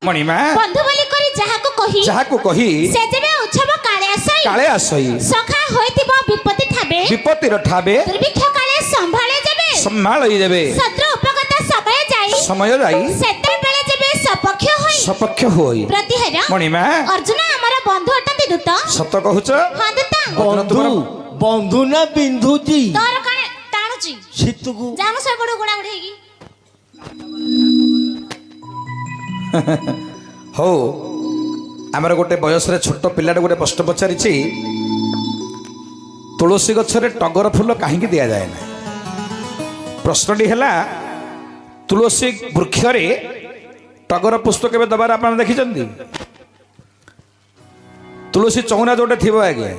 मणिमा बंधु बोली करी जाहाको कही से जेबे उत्सव काले आसई सखा होइतिबो विपत्ति ठाबे विपत्तिर ठाबे दुर्भिक्ष काले संभाळई देबे शत्रु उपगत समय जाई सेते बेले जेबे सपक्ष होई प्रतिहर मणिमा अर्जुन हमर बंधु अटंती दूत सत कहूच हां दूत बंधु बंधु ना बिंधु जी तोर काने टाणुची सीतुकु जानु से बडो गुडा गुडा हेगी हो आमर गोटे बयस छोट पिलाटे गोटे प्रश्न पचारि तुलसी गछरे टगर फूल कहीं दि जाए ना प्रश्नटी है तुलसी वृक्ष टगर पुष्प के दबार आप देखी तुलसी चौना जोटे थी आगे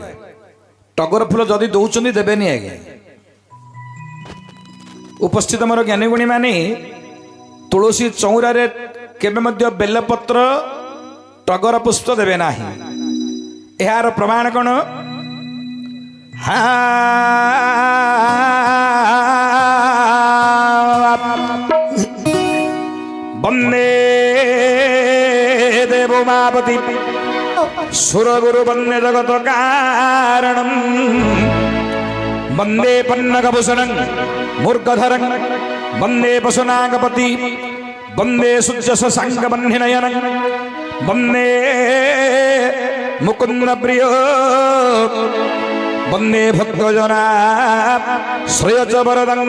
टगर फूल जदि दौरान देवेनि आगे उपस्थित मोर ज्ञानी गुणी मानी तुलसी चौरारे केबे मध्य बेलपत्र टगर पुष्प देवे ना यार प्रमाण कौन वंदे देवो मापति सुरगुरु वंदे जगत कारणम वंदे पन्नगभूषणं मूर्खधरं वंदे पशुनागपति वंदे सूर्यशशाङ्कबन्धिनयनं वंदे मुकुंद प्रिय वंदे भक्तजना श्रेयचवरदं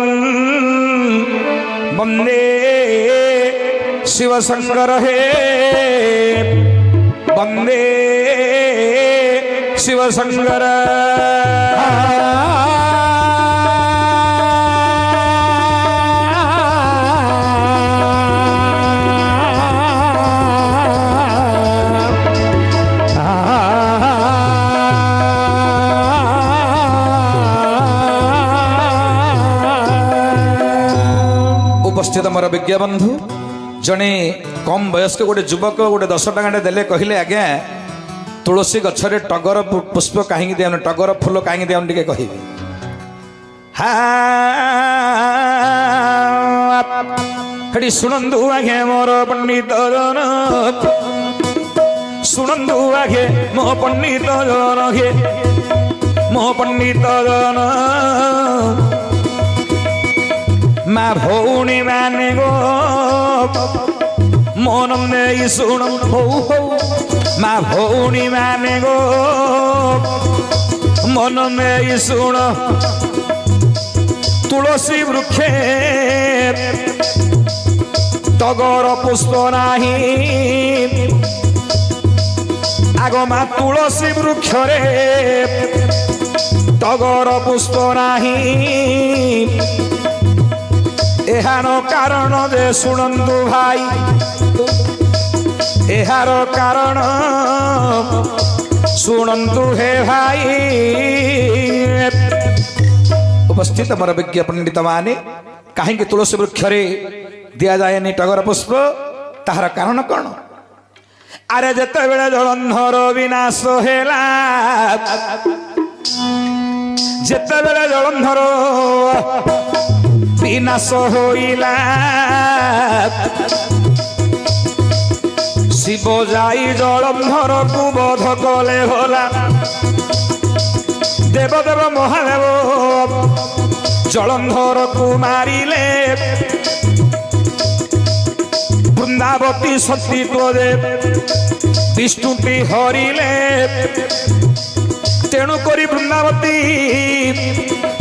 वंदे शिवशंकर हे वंदे शिवशंकर उपस्थित मोर विज्ञ बंधु जड़े कम वयस्क गोटे युवक गोटे 10 टଙ୍କା देले कहले आज्ञा तुलसी गछरे टगर पुष्प कहीं दिया टगर फूल कहीं दिया टे कह शुणु आगे मोर पंडित जन शुणु आगे मो पंडित जन हे मो पंडित जन माँ भौणी माने गो मन नहीं शुण हो माँ भौणी माने गो मन नहीं शुण तुलसी वृक्षे टगर पुष्प नहीं आग माँ तुलसी वृक्ष टगर पुष्प नहीं एहार कारण जे शुणु भाई एहार कारण शुणु हे भाई उपस्थित मोर विज्ञ पंडित माने कहीं तुलसी वृक्ष दि जाए टगर पुष्प ताहार कारण कौन अरे जिते बेले जलंधर विनाश हेला जिते बेले जलंधर विनाश होइला शिव जाई जलंधर को बोध कले होला देवदेव महादेव जलंधर को मारिले वृंदावती सतीत्व विष्णुटी हरिले तेणु करी वृंदावती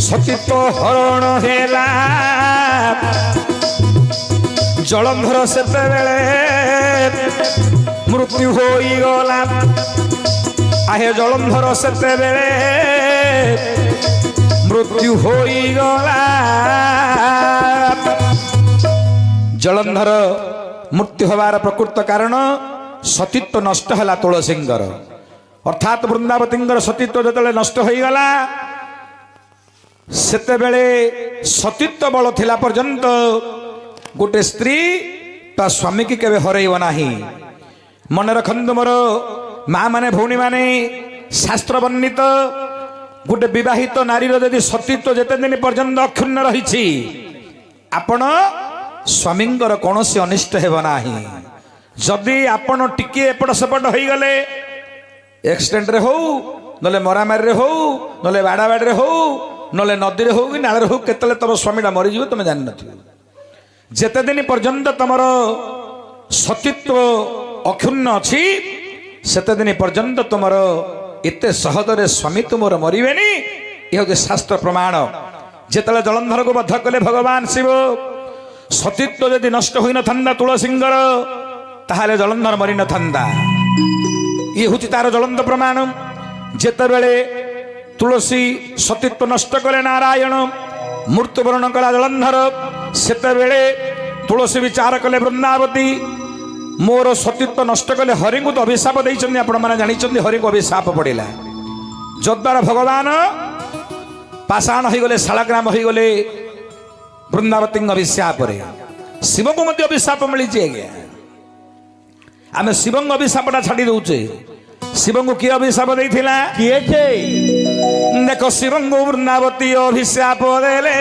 सतीत्व हरण हेला जलंधर से मृत्यु हो गला आहे जलंधर से मृत्यु हो गला जलंधर मृत्यु होवार प्रकृत कारण सतीत्व नष्ट है तुलसींगर अर्थात वृंदावतींगर सतीत्व जो नष्ट हो गला सेते बेले सतीत्व बल थिला पर्यंत गोटे स्त्री ता स्वामी की केवे हरइब नाही मन रखंतु मोर माँ माने भौणी माने शास्त्र वर्णित गोटे विवाहित नारी यदि सतीत्व जेते दिन पर्यंत अक्षुण्ण रही आपण स्वामींकर कौन अनिष्ट हेब नाही ଯଦି ଆପଣ ଟିକିଏ ଏପଟ ସେପଟ ହେଇଗଲେ ଏକ୍ସିଡେଣ୍ଟରେ ହଉ ନହେଲେ ମରାମାରିରେ ହଉ ନହେଲେ ବାଡ଼ାବାଡ଼ିରେ ହଉ ନହେଲେ ନଦୀରେ ହଉ କି ନାଳରେ ହଉ କେତେବେଳେ ତମ ସ୍ୱାମୀଟା ମରିଯିବ ତମେ ଜାଣିନଥିବ। ଯେତେ ଦିନ ପର୍ଯ୍ୟନ୍ତ ତମର ସତୀତ୍ୱ ଅକ୍ଷୁଣ୍ଣ ଅଛି ସେତେ ଦିନ ପର୍ଯ୍ୟନ୍ତ ତୁମର ଏତେ ସହଜରେ ସ୍ୱାମୀ ତୁମର ମରିବେନି। ଏ ହେଉଛି ଶାସ୍ତ୍ର ପ୍ରମାଣ। ଯେତେବେଳେ ଜଳନ୍ଧରକୁ ବଧ କଲେ ଭଗବାନ ଶିବ, ସତୀତ୍ୱ ଯଦି ନଷ୍ଟ ହୋଇନଥାନ୍ତା ତୁଳସୀଙ୍କର ତାହେଲେ ଜଳନ୍ଧର ମରିନଥାନ୍ତା। ଇଏ ହେଉଛି ତାର ଜ୍ୱଳନ୍ତ ପ୍ରମାଣ। ଯେତେବେଳେ ତୁଳସୀ ସତୀତ୍ୱ ନଷ୍ଟ କଲେ ନାରାୟଣ, ମୃତ୍ୟୁବରଣ କଲା ଜଳନ୍ଧର, ସେତେବେଳେ ତୁଳସୀ ବିଚାର କଲେ ବୃନ୍ଦାବତୀ ମୋର ସତୀତ୍ୱ ନଷ୍ଟ କଲେ ହରିଙ୍କୁ ତ ଅଭିଶାପ ଦେଇଛନ୍ତି। ଆପଣମାନେ ଜାଣିଛନ୍ତି ହରିଙ୍କୁ ଅଭିଶାପ ପଡ଼ିଲା, ଯଦ୍ୱାରା ଭଗବାନ ପାଷାଣ ହୋଇଗଲେ, ଶାଳଗ୍ରାମ ହୋଇଗଲେ ବୃନ୍ଦାବତୀଙ୍କ ଅଭିଶାପରେ। ଶିବଙ୍କୁ ମଧ୍ୟ ଅଭିଶାପ ମିଳିଛି ଆଜ୍ଞା। ଆମେ ଶିବଙ୍କ ଅଭିଶାପଟା ଛାଡ଼ି ଦଉଛେ। ଶିବଙ୍କୁ କିଏ ଅଭିଶାପ ଦେଇଥିଲା? କିଏ ସେ? ଦେଖ ଶିବଙ୍କୁ ବୃନ୍ଦାବତୀ ଅଭିଶାପ ଦେଲେ,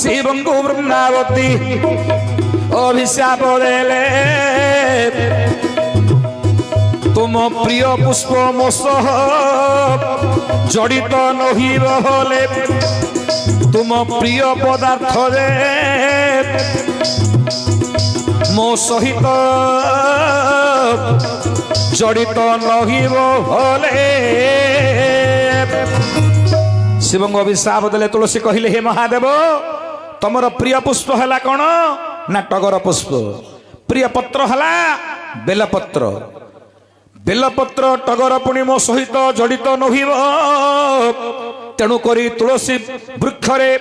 ଶିବଙ୍କୁ ବୃନ୍ଦାବତୀ ଅଭିଶାପ ଦେଲେ, ତୁମ ପ୍ରିୟ ପୁଷ୍ପ ମୋ ସହ ଜଡ଼ିତ ନହିବ ହେଲେ, ତୁମ ପ୍ରିୟ ପଦାର୍ଥରେ ମୋ ସହିତ ଜଡ଼ିତ ନହିବ ହେଲେ। ଶିବଙ୍କୁ ଅଭିଶାପ ଦେଲେ। ତୁଳସୀ କହିଲେ ହେ ମହାଦେବ, ତମର ପ୍ରିୟ ପୁଷ୍ପ ହେଲା କଣ ନା ଟଗର ପୁଷ୍ପ, ପ୍ରିୟ ପତ୍ର ହେଲା ବେଲପତ୍ର। ବେଲପତ୍ର ଟଗର ପୁଣି ମୋ ସହିତ ଜଡ଼ିତ ନହିବ, ତେଣୁ କରି ତୁଳସୀ ବୃକ୍ଷରେ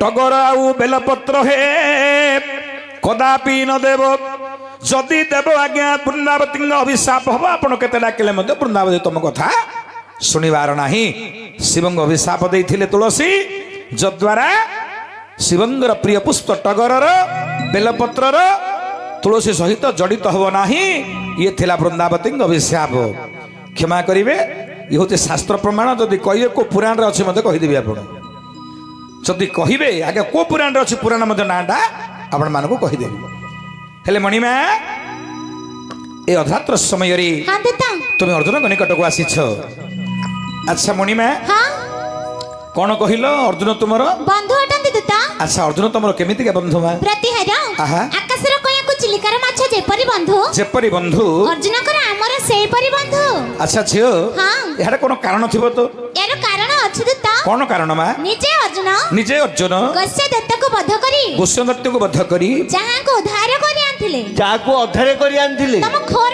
ଟଗର ଆଉ ବେଲପତ୍ର ହେ କଦାପି ନ ଦେବ। ଯଦି ଦେବ ଆଜ୍ଞା ବୃନ୍ଦାବତୀଙ୍କ ଅଭିଶାପ ହବ। ଆପଣ କେତେ ଡାକିଲେ ମଧ୍ୟ ବୃନ୍ଦାବତୀ ତମ କଥା ଶୁଣିବାର ନାହିଁ। ଶିବଙ୍କ ଅଭିଶାପ ଦେଇଥିଲେ ତୁଳସୀ, ଯଦ୍ୱାରା ଶିବଙ୍କର ପ୍ରିୟ ପୁଷ୍ପ ଟଗରର ବେଲପତ୍ରର ତୁଳସୀ ସହିତ ଜଡ଼ିତ ହବ ନାହିଁ। ଇଏ ଥିଲା ବୃନ୍ଦାବତୀଙ୍କ ଅଭିଶାପ। କ୍ଷମା କରିବେ, ଇଏ ହେଉଛି ଶାସ୍ତ୍ର ପ୍ରମାଣ। ଯଦି କହିବେ କୋଉ ପୁରାଣରେ ଅଛି ମୋତେ କହିଦେବି। ଆପଣ ଯଦି କହିବେ ଆଜ୍ଞା କୋଉ ପୁରାଣରେ ଅଛି, ପୁରାଣ ମଧ୍ୟ ନାଁଟା ଆପଣମାନଙ୍କୁ କହିଦେବି। ହେଲେ ମଣିମା, ଏ ଅଧାତ୍ର ସମୟରେ ହଁ ଦୂତ। ତୁମେ ଅର୍ଜୁନଙ୍କ ନିକଟକୁ ଆସିଛ। ଆଚ୍ଛା ମଣିମା, ହଁ କଣ କହିଲ? ଅର୍ଜୁନ ତୁମର ବନ୍ଧୁ ଅଟନ୍ତି ଦୂତ। ଆଚ୍ଛା ଅର୍ଜୁନ ତମର କେମିତିକା ବନ୍ଧୁ? ମା ପ୍ରତିହାର ଆହା। ଆକାଶର କୟାକୁ ଚିଲିକାର ମାଛ ଯେପରି ବନ୍ଧୁ, ଯେପରି ବନ୍ଧୁ ଅର୍ଜୁନଙ୍କର ଆମର ସେଇପରି ବନ୍ଧୁ। ଆଚ୍ଛା ଝିଅ, ହଁ। ଏହାର କଣ କାରଣ ଥିବ ତ? ଏର କାରଣ ଅଛି ଦୂତ। କଣ କାରଣ ମା? ନିଜେ ଅର୍ଜୁନ ନିଜେ ଅର୍ଜୁନ ଗସ୍ୟ ଦତ୍ତକୁ ବଧ କରି ଗୋସ୍ୱଦତ୍ତକୁ ବଧ କରି ଯାହାଙ୍କୁ ଉଦ୍ଧାର କରି ଆଣିଥିଲେ, ଯାହାକୁ ଅଧାରେ କରି ଆଣିଥିଲେ, ତମ ଘୋର